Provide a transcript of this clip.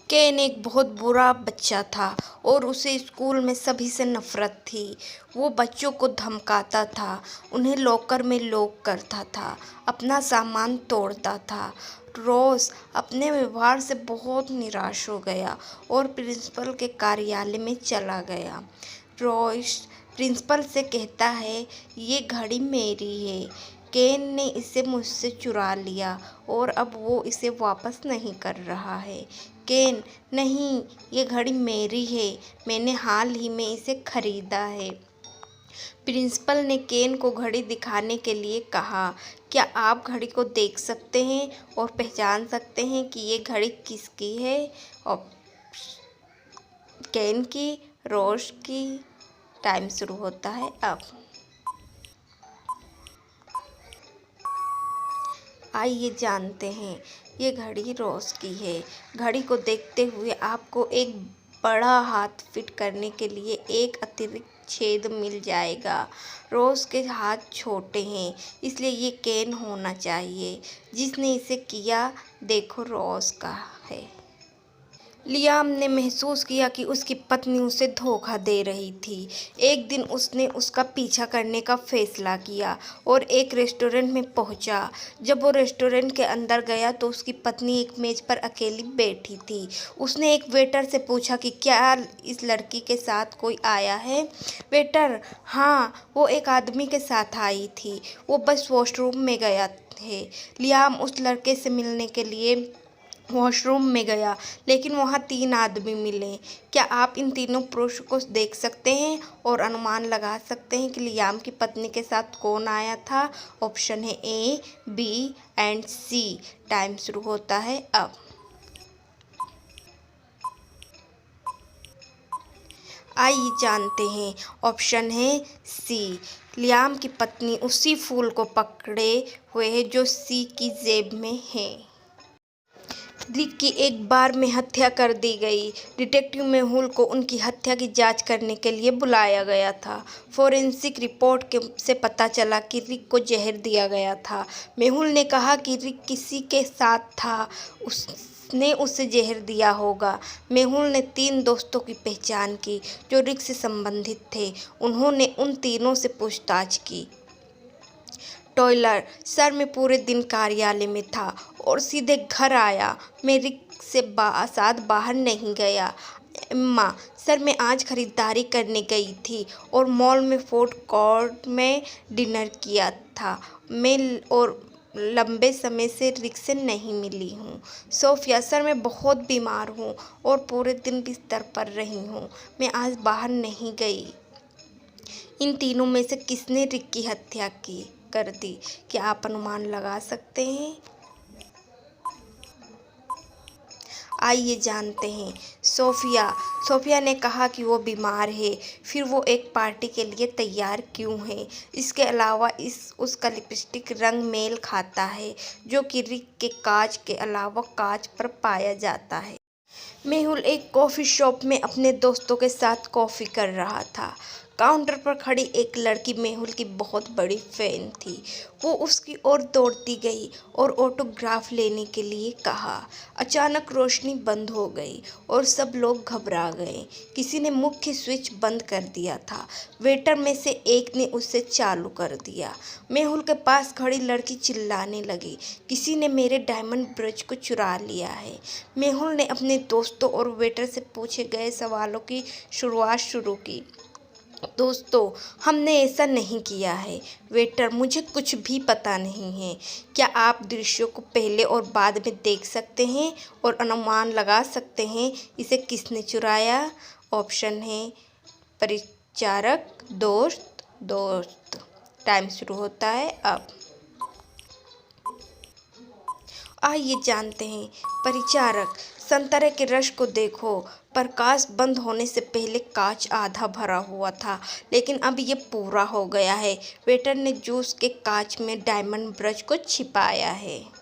केन एक बहुत बुरा बच्चा था और उसे स्कूल में सभी से नफरत थी। वो बच्चों को धमकाता था, उन्हें लॉकर में लॉक करता था, अपना सामान तोड़ता था। रोज अपने व्यवहार से बहुत निराश हो गया और प्रिंसिपल के कार्यालय में चला गया। रोज प्रिंसिपल से कहता है, ये घड़ी मेरी है। केन ने इसे मुझसे चुरा लिया और अब वो इसे वापस नहीं कर रहा है। केन, नहीं, ये घड़ी मेरी है, मैंने हाल ही में इसे खरीदा है। प्रिंसिपल ने केन को घड़ी दिखाने के लिए कहा, क्या आप घड़ी को देख सकते हैं और पहचान सकते हैं कि ये घड़ी किसकी है? और केन की, रोज की। टाइम शुरू होता है अब। आइए जानते हैं, ये घड़ी रोज की है। घड़ी को देखते हुए आपको एक बड़ा हाथ फिट करने के लिए एक अतिरिक्त छेद मिल जाएगा। रोज के हाथ छोटे हैं, इसलिए ये केन होना चाहिए। जिसने इसे किया, देखो रोज का है। लियाम ने महसूस किया कि उसकी पत्नी उसे धोखा दे रही थी। एक दिन उसने उसका पीछा करने का फैसला किया और एक रेस्टोरेंट में पहुंचा। जब वो रेस्टोरेंट के अंदर गया तो उसकी पत्नी एक मेज पर अकेली बैठी थी। उसने एक वेटर से पूछा कि क्या इस लड़की के साथ कोई आया है? वेटर, हाँ, वो एक आदमी के साथ आई थी, वो बस वॉशरूम में गया है। लियाम उस लड़के से मिलने के लिए वॉशरूम में गया, लेकिन वहाँ 3 आदमी मिले। क्या आप इन तीनों पुरुषों को देख सकते हैं और अनुमान लगा सकते हैं कि लियाम की पत्नी के साथ कौन आया था? ऑप्शन है ए, बी एंड सी। टाइम शुरू होता है अब। आइए जानते हैं। ऑप्शन है सी, लियाम की पत्नी उसी फूल को पकड़े हुए है जो सी की जेब में है। रिक की एक बार में हत्या कर दी गई। डिटेक्टिव मेहुल को उनकी हत्या की जांच करने के लिए बुलाया गया था। फोरेंसिक रिपोर्ट से पता चला कि रिक को जहर दिया गया था। मेहुल ने कहा कि रिक किसी के साथ था, उसने उसे जहर दिया होगा। मेहुल ने 3 दोस्तों की पहचान की जो रिक से संबंधित थे। उन्होंने उन तीनों से पूछताछ की। टॉयलर, सर मैं पूरे दिन कार्यालय में था और सीधे घर आया। मैं रिक से साथ बाहर नहीं गया। एम्मा, सर मैं आज खरीदारी करने गई थी और मॉल में फूड कोर्ट में डिनर किया था। मैं और लंबे समय से रिक से नहीं मिली हूँ। सोफिया, सर मैं बहुत बीमार हूँ और पूरे दिन बिस्तर पर रही हूँ। मैं आज बाहर नहीं गई। इन तीनों में से किसने रिक की हत्या कर दी? क्या आप अनुमान लगा सकते हैं? आइए जानते हैं। सोफिया ने कहा कि वो बीमार है। फिर वो एक पार्टी के लिए तैयार क्यों है? इसके अलावा उसका लिपस्टिक रंग मेल खाता है जो कि रिक के कांच के अलावा कांच पर पाया जाता है। मेहुल एक कॉफ़ी शॉप में अपने दोस्तों के साथ कॉफ़ी कर रहा था। काउंटर पर खड़ी एक लड़की मेहुल की बहुत बड़ी फैन थी। वो उसकी ओर दौड़ती गई और ऑटोग्राफ लेने के लिए कहा। अचानक रोशनी बंद हो गई और सब लोग घबरा गए। किसी ने मुख्य स्विच बंद कर दिया था। वेटर में से एक ने उसे चालू कर दिया। मेहुल के पास खड़ी लड़की चिल्लाने लगी, किसी ने मेरे डायमंड ब्रश को चुरा लिया है। मेहुल ने अपने दोस्तों और वेटर से पूछे गए सवालों की शुरुआत शुरू की। दोस्तों, हमने ऐसा नहीं किया है। वेटर, मुझे कुछ भी पता नहीं है। क्या आप दृश्यों को पहले और बाद में देख सकते हैं और अनुमान लगा सकते हैं इसे किसने चुराया? ऑप्शन है परिचारक, दोस्त। टाइम शुरू होता है अब। आइए जानते हैं। परिचारक, संतरे के रस को देखो। प्रकाश बंद होने से पहले कांच आधा भरा हुआ था, लेकिन अब ये पूरा हो गया है। वेटर ने जूस के कांच में डायमंड ब्रश को छिपाया है।